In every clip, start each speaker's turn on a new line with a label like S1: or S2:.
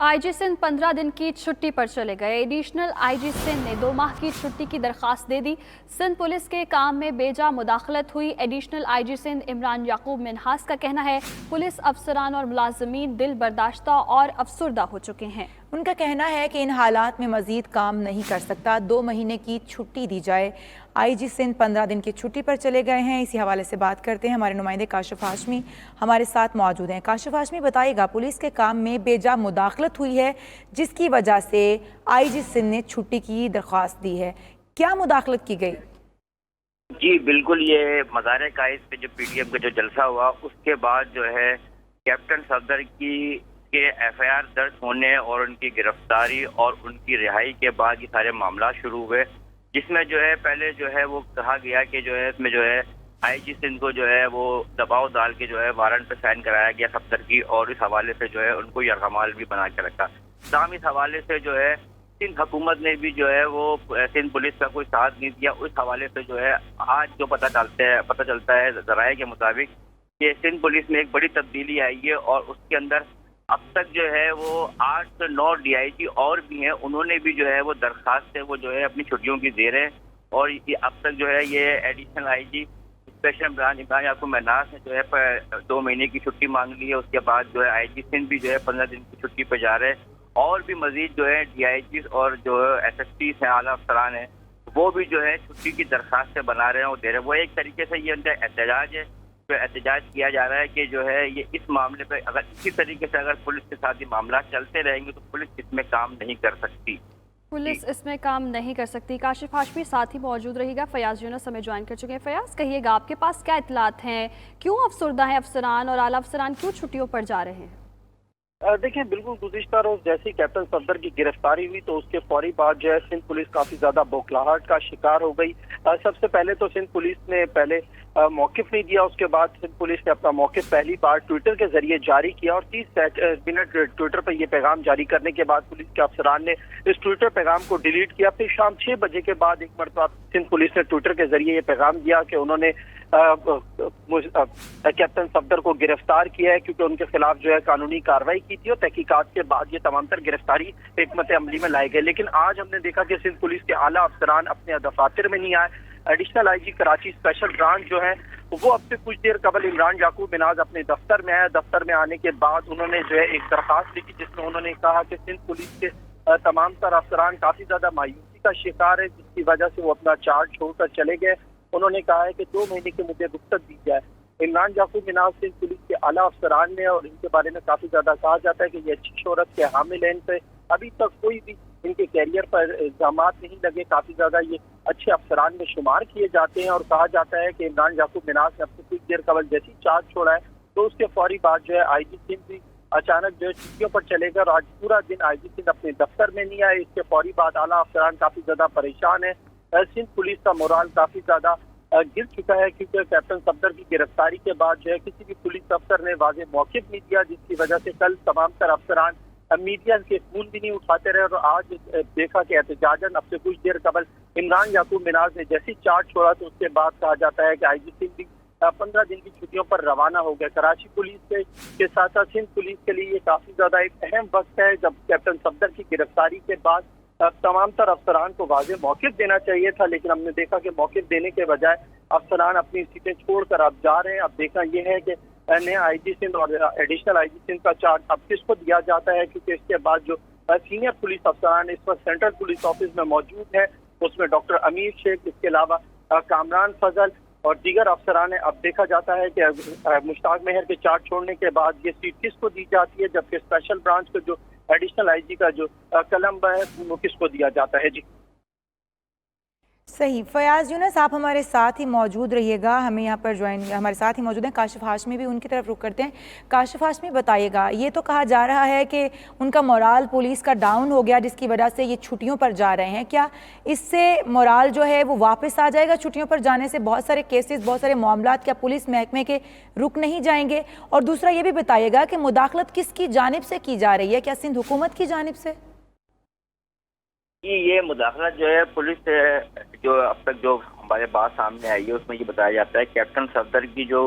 S1: IG Sindh 15 दिन की छुट्टी पर चले गए। एडिशनल आईजी सिंध ने 2 माह की छुट्टी की दरख्वास्त दे दी। सिंध पुलिस के काम में बेजा मुदाखलत हुई। एडिशनल आईजी सिंध इमरान याकूब मिन्हास का कहना है पुलिस अफसरान और मुलाजमीन दिल बर्दाश्ता और अफसुर्दा हो चुके हैं।
S2: उनका कहना है कि इन हालात में मजीद काम नहीं कर सकता, 2 महीने की छुट्टी दी जाए। आईजी सिंध 15 दिन की छुट्टी पर चले गए हैं। इसी हवाले से बात करते हैं, हमारे नुमाइंदे काशिफ हाशमी हमारे साथ मौजूद हैं। काशिफ हाशमी, बताइएगा, पुलिस के काम में बेजा मुदाखलत हुई है जिसकी वजह से आईजी सिंध ने छुट्टी की दरख्वास्त दी है, क्या मुदाखलत की गई?
S3: जी बिल्कुल, ये मज़ार कायस पे जो पीटीएम का जो जलसा हुआ उसके बाद जो है कैप्टन सफदर की के एफआईआर दर्ज होने और उनकी गिरफ्तारी और उनकी रिहाई के बाद ये सारे मामला शुरू हुए, जिसमें जो है पहले जो है वो कहा गया कि जो है इसमें जो है आईजी सिंध को जो है वो दबाव डाल के जो है वारंट पे साइन कराया गया सफदर की, और इस हवाले से जो है उनको यरगमाल भी बना के रखा। तमाम इस हवाले से जो है सिंध हुकूमत ने भी जो है वो सिंध पुलिस का कोई साथ नहीं दिया। उस हवाले से जो है आज जो पता चलता है ज़राए के मुताबिक कि सिंध पुलिस में एक बड़ी तब्दीली आई है और उसके अंदर अब तक जो है वो 8 से 9 डीआईजी और भी हैं, उन्होंने भी जो है वो दरखास्त से वो जो है अपनी छुट्टियों की दे रहे हैं। और ये अब तक जो है ये additional IG special branch Imran Yaqub Minhas ने जो है 2 महीने की छुट्टी मांग ली है। उसके बाद जो है आईजी सिंध भी जो है 15 दिन की छुट्टी पर जा रहे हैं, और भी मजीद जो है डीआईजी और जो एसएसपी हैं, आला अफसरान हैं, वो भी जो है छुट्टी की दरखास्त से बना रहे हैं और दे रहे हैं। वो एक तरीके से ये उनका एहतजाज है, जो एहतजाज किया जा रहा है कि जो है ये इस मामले पे अगर इसी तरीके से अगर पुलिस के साथ ये मामला चलते रहेंगे तो पुलिस इसमें काम नहीं कर सकती।
S1: पुलिस इसमें काम नहीं कर सकती। काशिफ हाशमी साथ ही मौजूद रहेगा। फयाज यूनुस हमें ज्वाइन कर चुके हैं। फयाज, कहिएगा, आपके पास क्या इतलात हैं? क्यों अफसरदा है अफसरान और आला अफसरान क्यों छुट्टियों पर जा रहे हैं?
S4: देखिए, बिल्कुल गुज़िश्ता रोज जैसे ही कैप्टन सफदर की गिरफ्तारी हुई तो उसके फौरी बाद जो है सिंध पुलिस काफी ज्यादा बौखलाहट का शिकार हो गई। सबसे पहले तो सिंध पुलिस ने पहले मौकिफ नहीं दिया, उसके बाद सिंध पुलिस ने अपना मौकिफ पहली बार ट्विटर के जरिए जारी किया और 30 मिनट ट्विटर पर यह पैगाम जारी करने के बाद पुलिस के अफसरान ने इस ट्विटर पैगाम को डिलीट किया। फिर शाम 6 बजे के बाद एक मरतबा सिंध पुलिस ने ट्विटर के जरिए ये पैगाम दिया कि उन्होंने कैप्टन सफदर को गिरफ्तार किया है क्योंकि उनके खिलाफ जो है कानूनी कार्रवाई की थी और तहकीकात के बाद ये तमाम तर गिरफ्तारी हिकमत अमली में लाई गई। लेकिन आज हमने देखा कि सिंध पुलिस के आला अफसरान अपने दफातर में नहीं आए। Additional IG Karachi special branch जो है वो अब से कुछ देर कबल इमरान याकूब मिन्हास अपने दफ्तर में आया। दफ्तर में आने के बाद उन्होंने जो है एक दरखास्त लिखी जिसमें उन्होंने कहा कि सिंध पुलिस के तमाम तर अफसरान काफी ज्यादा मायूसी का शिकार है, जिसकी वजह से वो अपना चार्ज छोड़कर चले गए। उन्होंने कहा है कि 2 महीने के मुझे रुख्सत दी जाए। इमरान याकूब मिन्हास सिंध पुलिस के आला अफसरान ने और इनके बारे में काफी ज्यादा कहा जाता है कि ये अच्छी शोहरत के हामिल हैं। इनसे अभी तक कोई भी इनके कैरियर पर इल्जाम नहीं लगे, काफी ज्यादा ये अच्छे अफसरान में शुमार किए जाते हैं। और कहा जाता है कि इमरान याकूब मिन्हास ने अब से कुछ देर कबल जैसी चार्ज छोड़ा है तो उसके फौरी बाद जो है आईजी सिंध भी अचानक जो है छुट्टियों पर चले गए और आज पूरा दिन आईजी सिंध अपने दफ्तर में नहीं आए। इसके फौरी बाद आला अफसरान काफी ज्यादा परेशान है। सिंध पुलिस का मोराल काफी ज्यादा गिर चुका है क्योंकि कैप्टन सफदर की गिरफ्तारी के बाद जो है किसी भी पुलिस अफसर ने वाज़ेह मौक़िफ़ नहीं दिया, जिसकी वजह से कल तमाम तर अफसरान मीडिया के फोन भी नहीं उठाते रहे। और आज देखा कि एहतजाजन अब से कुछ देर कबल इमरान याकूब मिन्हास ने जैसी चार्ज छोड़ा तो उसके बाद कहा जाता है कि आईजी सिंध भी 15 दिन की छुट्टियों पर रवाना हो गए। कराची पुलिस के साथ साथ सिंध पुलिस के लिए ये काफी ज्यादा एक अहम वक्त है जब कैप्टन सफदर की गिरफ्तारी के बाद तमाम तर अफसरान को वाज़ेह मौक़िफ़ देना चाहिए था, लेकिन हमने देखा कि मौक़िफ़ देने के बजाय अफसरान अपनी सीटें छोड़कर अब जा रहे हैं। अब देखना यह है कि नया आईजी सिंध और एडिशनल आईजी सिंध का चार्ज अब किसको दिया जाता है, क्योंकि इसके बाद जो सीनियर पुलिस अफसरान इस वक्त सेंट्रल पुलिस ऑफिस में मौजूद है उसमें डॉक्टर अमीर शेख, इसके अलावा कामरान फजल और दीगर अफसरान है। अब देखा जाता है कि मुश्ताक मेहर के चार्ज छोड़ने के बाद ये सीट किसको दी जाती है, जबकि स्पेशल ब्रांच का जो एडिशनल आईजी का जो कलम है वो किसको दिया जाता है। जी
S2: सही। फयाज यूनुस, आप हमारे साथ ही मौजूद रहिएगा, हमें यहाँ पर हमारे साथ ही मौजूद हैं काशिफ हाशमी भी, उनकी तरफ रुख करते हैं। काशिफ हाशमी, बताइएगा, ये तो कहा जा रहा है कि उनका मोराल पुलिस का डाउन हो गया जिसकी वजह से ये छुट्टियों पर जा रहे हैं, क्या इससे मोराल जो है वो वापस आ जाएगा? छुट्टियों पर जाने से बहुत सारे केसेस, बहुत सारे मामलात क्या पुलिस महकमे के रुक नहीं जाएंगे? और दूसरा ये भी बताइएगा कि मुदाखलत किसकी जानिब से की जा रही है, क्या सिंध हुकूमत की जानिब से?
S3: ये मुदाखलत जो है पुलिस जो अब तक जो हमारे बात सामने आई है उसमें ये बताया जाता है कैप्टन सफदर की जो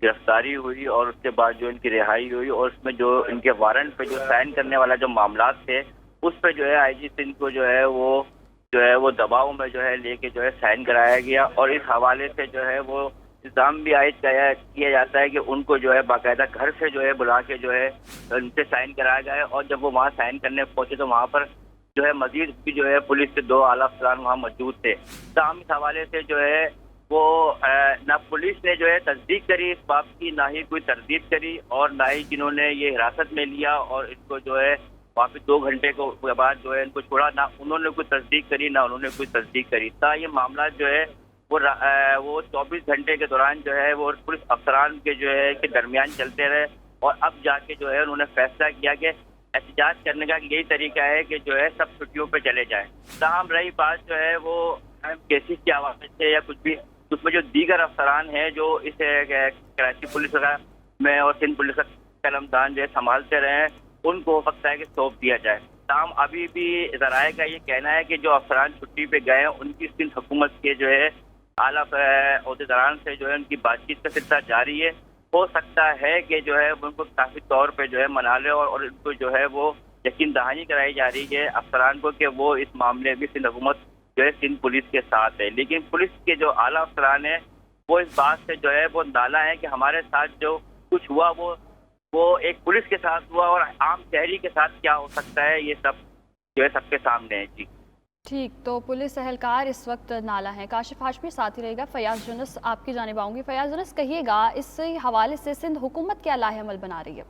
S3: गिरफ्तारी हुई और उसके बाद जो इनकी रिहाई हुई और उसमें जो इनके वारंट पे जो साइन करने वाला जो मामलात थे उस पे जो है आईजी सिंध को जो है वो दबाव में जो है लेके जो है साइन कराया गया और इस हवाले से जो है वो इंतजाम भी आयद किया जाता है कि उनको जो है बाकायदा घर से जो है बुला के जो है उनसे साइन कराया गया और जब वो वहाँ साइन करने पहुंचे तो वहाँ पर जो है मजीद भी जो है पुलिस के 2 आला अफसरान वहाँ मौजूद थे। तमाम इस हवाले से जो है वो ना पुलिस ने जो है तस्दीक करी इस बात की, ना ही कोई तरदीद करी और ना ही जिन्होंने ये हिरासत में लिया और इनको जो है वापस 2 घंटे के बाद जो है इनको छोड़ा, ना उन्होंने कोई तस्दीक करी ना उन्होंने कोई तस्दीक करी। ता ये मामला जो है वो 24 घंटे के दौरान जो है वो पुलिस अफसरान के जो है के दरमियान चलते रहे और अब जाके जो है उन्होंने फैसला किया कि एहतजाज करने का यही तरीका है कि जो है सब छुट्टियों पे चले जाएं। ताहम रही बात जो है वो केसेस के हवाले से या कुछ भी उसमें जो दीगर अफसरान हैं जो इस कराची पुलिस में और सिंध पुलिस का कलमदान जो है संभालते रहे उनको हो सकता है कि सौंप दिया जाए। ताहम अभी भी ज़राए का ये कहना है कि जो अफसरान छुट्टी पे गए हैं उनकी सिंध हुकूमत के जो है आला अहदेदारान से जो है उनकी बातचीत का सिलसिला जारी है। हो सकता है कि जो है उनको काफी तौर पे जो है मना ले और उनको जो है वो यकीन दहानी कराई जा रही है अफसरान को कि वो इस मामले में सिंध हुकूमत जो है सिंध पुलिस के साथ है। लेकिन पुलिस के जो आला अफसरान है वो इस बात से जो है वो नाला है कि हमारे साथ जो कुछ हुआ वो एक पुलिस के साथ हुआ और आम शहरी के साथ क्या हो सकता है, ये सब जो है सबके सामने है। जी
S1: ठीक, तो पुलिस एहलकार इस वक्त नाला है। काशिफ हाशमी साथ ही रहेगा। फयाज यूनुस आपकी जानिब आऊँगी। फयाज यूनुस, कहिएगा इस हवाले से सिंध हुकूमत क्या लाहेअमल बना रही है?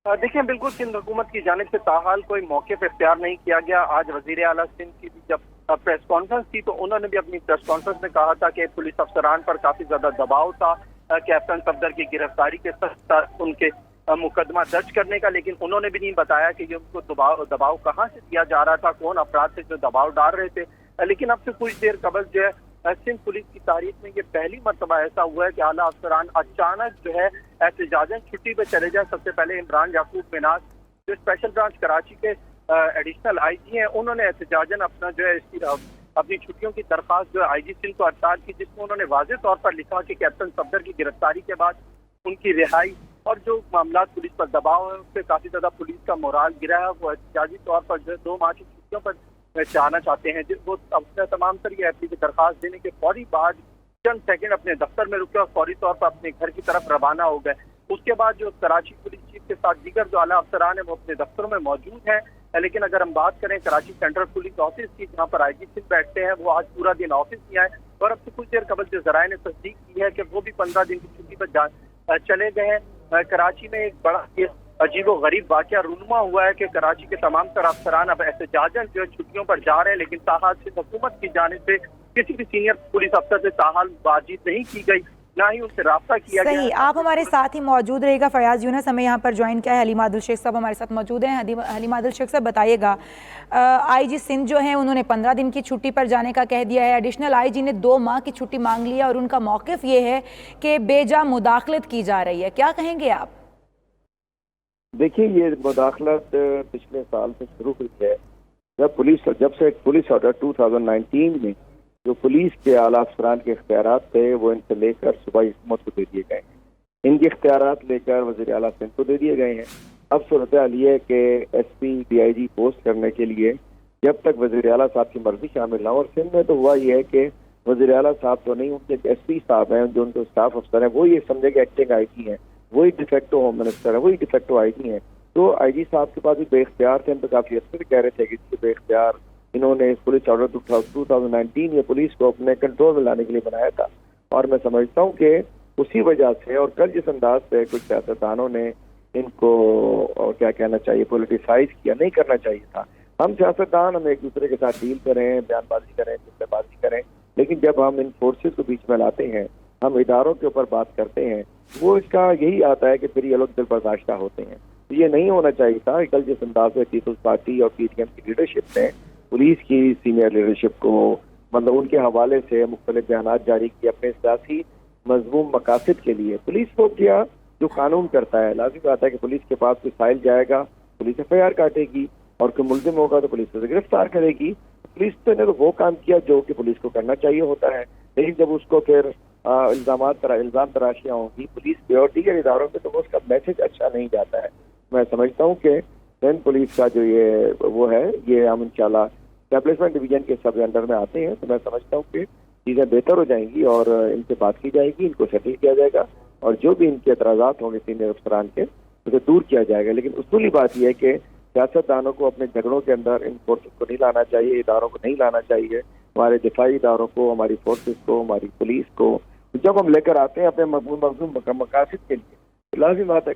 S4: देखिए, बिल्कुल सिंध हुकूमत की जानिब से ताहाल कोई मौके पर इख्तियार नहीं किया गया। आज वजीर आला सिंध की भी जब प्रेस कॉन्फ्रेंस थी तो उन्होंने भी अपनी प्रेस कॉन्फ्रेंस में कहा था कि पुलिस अफसरान पर काफी ज्यादा दबाव था कैप्टन सफदर की गिरफ्तारी के साथ उनके मुकदमा दर्ज करने का, लेकिन उन्होंने भी नहीं बताया कि ये उनको दबाव कहाँ से दिया जा रहा था, कौन अपराध से जो दबाव डाल रहे थे। लेकिन अब से कुछ देर कबल जो है सिंध पुलिस की तारीख में ये पहली मरतबा ऐसा हुआ है कि आला अफसरान अचानक जो है एहतजाजन छुट्टी पे चले जाए। सबसे पहले इमरान याकूब मिन्हास जो स्पेशल ब्रांच कराची के एडिशनल आईजी हैं, उन्होंने एहतजाजन अपना जो है अपनी छुट्टियों की दरख्वास्त जो है आईजी सिंध को अरसाल की, जिसमें उन्होंने वाज़ेह तौर पर लिखा कि कैप्टन सफदर की गिरफ्तारी के बाद उनकी रिहाई और जो मामला पुलिस पर दबाव है उससे काफी ज्यादा पुलिस का मोराल गिरा है। वो एहतजाजी तौर पर जो 2 माह की छुट्टियों पर चाहना चाहते हैं। वो अपने तमाम तर ये अपनी दरखास्त देने के फौरी बाद चंद सेकंड अपने दफ्तर में रुके और फौरी तौर पर अपने घर की तरफ रवाना हो गए। उसके बाद जो कराची पुलिस चीफ के साथ दीगर जो आला अफसरान है वो अपने दफ्तरों में मौजूद हैं। लेकिन अगर हम बात करें कराची सेंट्रल पुलिस ऑफिस की, जहाँ पर आईजी सिंध बैठते हैं, वो आज पूरा दिन ऑफिस में आए और अब से कुछ देर कबल जो जराए ने तस्दीक की है कि वो भी 15 दिन की छुट्टी पर चले गए हैं। कराची में एक बड़ा अजीबो गरीब वाकया रूनुमा हुआ है कि कराची के तमाम तर अफसरान अब एहतजाजन जो छुट्टियों पर जा रहे हैं, लेकिन ताहाल से हुकूमत की जानिब से किसी भी सीनियर पुलिस अफसर से ताहाल बातचीत नहीं की गई, ना ही उनसे राब्ता किया गया।
S2: सही, आप हमारे साथ ही मौजूद रहेगा। फयाज यूनुस हमें यहाँ पर ज्वाइन किया है। हलीमा अब्दुल शेख साहब हमारे साथ मौजूद हैं। हलीमा अब्दुल शेख साहब, बताइएगा आईजी सिंध जो है उन्होंने 15 दिन की छुट्टी पर जाने का कह दिया है। एडिशनल आईजी ने 2 माह की छुट्टी मांग ली है और उनका मौक़िफ़ ये है कि बेजा मुदाखलत की जा रही है। क्या कहेंगे आप?
S5: देखिए, ये मुदाखलत पिछले साल से शुरू हुई है जब से पुलिस ऑर्डर 2019 में जो पुलिस के आला अफसरान के इख्तियारात थे वो इनसे लेकर सूबाई हुकूमत को दे दिए गए हैं। इनके इख्तियारात लेकर वज़ीर आला सिंध को दे दिए गए हैं। अब सूरत हाल ये है कि एसपी डीआईजी पोस्ट करने के लिए जब तक वज़ीर आला साहब की मर्जी शामिल ना हो, और सिंध में तो हुआ ये है कि वज़ीर आला साहब तो नहीं, उनके एसपी साहब हैं जो उनके स्टाफ अफसर हैं, वो ये समझे कि एक्टिंग आईजी हैं, वही डिफेक्टो होम मिनिस्टर है, वही डिफेक्टो आईजी हैं। तो आईजी साहब के पास भी बेख्तियार थे। हम तो काफ़ी अच्छे से कह रहे थे कि इसके बेख्तियार इन्होंने पुलिस ऑर्डर 2019 ये पुलिस को अपने कंट्रोल में लाने के लिए बनाया था। और मैं समझता हूँ कि उसी वजह से और कल जिस अंदाज से कुछ सियासतदानों ने इनको क्या कहना चाहिए पॉलिटिसाइज किया, नहीं करना चाहिए था। हम सियासतदान हम एक दूसरे के साथ डील करें, बयानबाजी करें, जुमलेबाजी करें, लेकिन जब हम इन फोर्सेस को बीच में लाते हैं, हम इदारों के ऊपर बात करते हैं, वो इसका यही आता है कि फिर ये लोग दिल बर्दाश्ता होते हैं। तो ये नहीं होना चाहिए था। कल जिस अंदाज से पीपल्स पार्टी और पीटीएम की लीडरशिप ने पुलिस की सीनियर लीडरशिप को मतलब उनके हवाले से मुख्तलिफ बयान जारी किए अपने सियासी मजमूम मकासद के लिए, पुलिस को किया जो कानून करता है। लाजिम बात है कि पुलिस के पास कोई फाइल जाएगा, पुलिस एफआईआर काटेगी और कोई मुल्जिम होगा तो पुलिस उसे गिरफ्तार करेगी। पुलिस ने तो वो काम किया जो कि पुलिस को करना चाहिए होता है, लेकिन जब उसको फिर الزام تراشیاں ہوں گی پولیس پہ اور دیگر اداروں پہ، تو وہ اس کا میسج اچھا نہیں جاتا ہے۔ میں سمجھتا ہوں کہ سندھ پولیس کا جو یہ وہ ہے، یہ ہم انشاءاللہ اسٹیبلشمنٹ ڈویژن کے سب انڈر میں آتے ہیں، تو میں سمجھتا ہوں کہ چیزیں بہتر ہو جائیں گی اور ان سے بات کی جائے گی، ان کو سیٹل کیا جائے گا، اور جو بھی ان کے اعتراضات ہوں گے سینئر افسران کے اسے دور کیا جائے گا۔ لیکن اصولی بات یہ ہے کہ سیاستدانوں کو اپنے جھگڑوں کے اندر ان فورسز کو نہیں لانا چاہیے، اداروں کو نہیں لانا چاہیے، ہمارے دفاعی اداروں کو، ہماری فورسز کو، ہماری پولیس کو جب ہم لے کر آتے ہیں اپنے مضمون مقاصد کے لیے، تو لازم بات ہے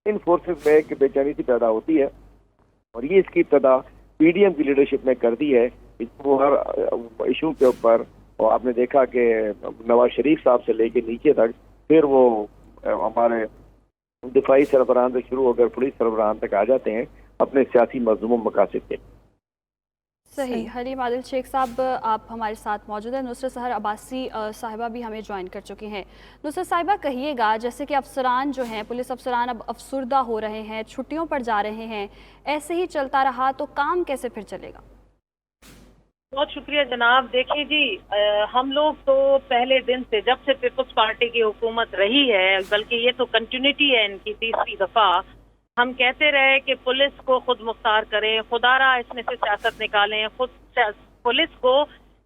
S5: ان فورسز میں ایک بے چینی سی پیدا ہوتی ہے، اور یہ اس کی ابتدا پی ڈی ایم کی لیڈرشپ نے کر دی ہے۔ وہ ہر ایشو کے اوپر، اور آپ نے دیکھا کہ نواز شریف صاحب سے لے کے نیچے تک، پھر وہ ہمارے دفاعی سربراہان سے شروع ہو کر پولیس سربراہان تک آ جاتے ہیں اپنے سیاسی مضمون مقاصد کے۔
S1: صحیح۔ حلیم عادل شیخ صاحب آپ ہمارے ساتھ موجود ہیں، نصرت سحر عباسی صاحبہ بھی ہمیں جوائن کر چکی ہیں۔ نصرت صاحبہ کہیے گا، جیسے کہ افسران جو ہیں، پولیس افسران اب افسردہ ہو رہے ہیں، چھٹیوں پر جا رہے ہیں، ایسے ہی چلتا رہا تو کام کیسے پھر چلے گا؟
S6: بہت شکریہ جناب۔ دیکھیں جی، ہم لوگ تو پہلے دن سے، جب سے پیپلز پارٹی کی حکومت رہی ہے، بلکہ یہ تو کنٹینیوٹی ہے ان کی تیسری دفعہ، ہم کہتے رہے کہ پولیس کو خود مختار کریں، خدا را اس میں سے سیاست نکالیں، خود پولیس کو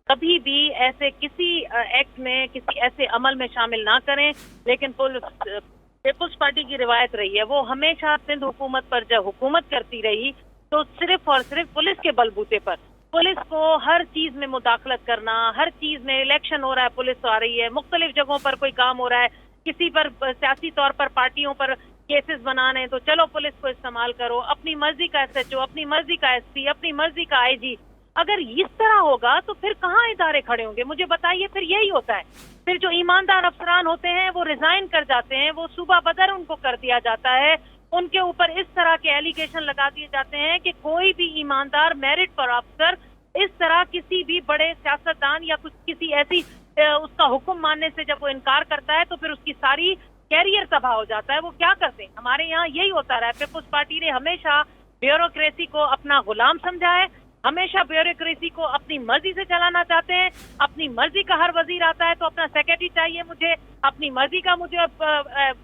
S6: کبھی بھی ایسے کسی ایکٹ میں، کسی ایسے عمل میں شامل نہ کریں۔ لیکن پیپلز پارٹی کی روایت رہی ہے، وہ ہمیشہ سندھ حکومت پر جب حکومت کرتی رہی تو صرف اور صرف پولیس کے بلبوتے پر، پولیس کو ہر چیز میں مداخلت کرنا، ہر چیز میں، الیکشن ہو رہا ہے پولیس آ رہی ہے، مختلف جگہوں پر کوئی کام ہو رہا ہے، کسی پر سیاسی طور پر پارٹیوں پر کیسز بنانے تو چلو پولیس کو استعمال کرو، اپنی مرضی کا ایس ایچ او، اپنی مرضی کا ایس پی، اپنی مرضی کا آئی جی۔ اگر اس طرح ہوگا تو پھر کہاں ادارے کھڑے ہوں گے؟ مجھے بتائیے، پھر یہی ہوتا ہے، پھر جو ایماندار افسران ہوتے ہیں وہ ریزائن کر جاتے ہیں، وہ صوبہ بدر ان کو کر دیا جاتا ہے، ان کے اوپر اس طرح کے ایلیگیشن لگا دیے جاتے ہیں کہ کوئی بھی ایماندار میرٹ پر افسر اس طرح کسی بھی بڑے سیاستدان یا کسی ایسی اس کا حکم ماننے سے جب وہ انکار کرتا ہے تو پھر اس کی ساری کیریئر تباہ ہو جاتا ہے۔ وہ کیا کرتے ہیں؟ ہمارے یہاں یہی ہوتا رہا ہے۔ پیپلز پارٹی نے ہمیشہ بیوروکریسی کو اپنا غلام سمجھا ہے، ہمیشہ بیوروکریسی کو اپنی مرضی سے چلانا چاہتے ہیں۔ اپنی مرضی کا ہر وزیر آتا ہے تو اپنا سیکرٹری چاہیے مجھے، اپنی مرضی کا مجھے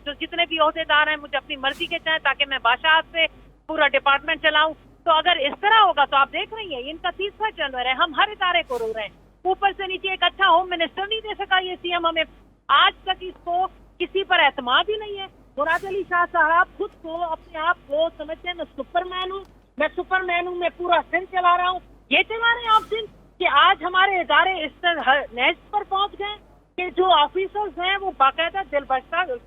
S6: جو جتنے بھی عہدے دار ہیں مجھے اپنی مرضی کے چاہیں تاکہ میں بادشاہت سے پورا ڈپارٹمنٹ چلاؤں۔ تو اگر اس طرح ہوگا تو آپ دیکھ رہی ہیں ان کا تیسرا ٹرن ہے، ہم ہر ادارے کو رو رہے ہیں، اوپر سے نیچے ایک اچھا ہوم منسٹر نہیں دے سکا یہ سی ایم ہمیں، آج تک اس کو کسی پر اعتماد ہی نہیں ہے۔ مراد علی شاہ صاحب خود کو اپنے آپ کو سمجھتے ہیں میں سپر مین ہوں، میں پورا سندھ چلا رہا ہوں۔ یہ چلا رہے ہیں آپ سندھ کہ آج ہمارے ادارے اس طرح نیز پر پہنچ گئے کہ جو آفیسرز ہیں وہ باقاعدہ دل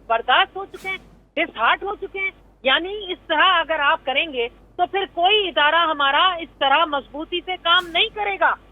S6: برداشت ہو چکے ہیں، ڈس ہارٹ ہو چکے ہیں۔ یعنی اس طرح اگر آپ کریں گے تو پھر کوئی ادارہ ہمارا اس طرح مضبوطی سے کام نہیں کرے گا۔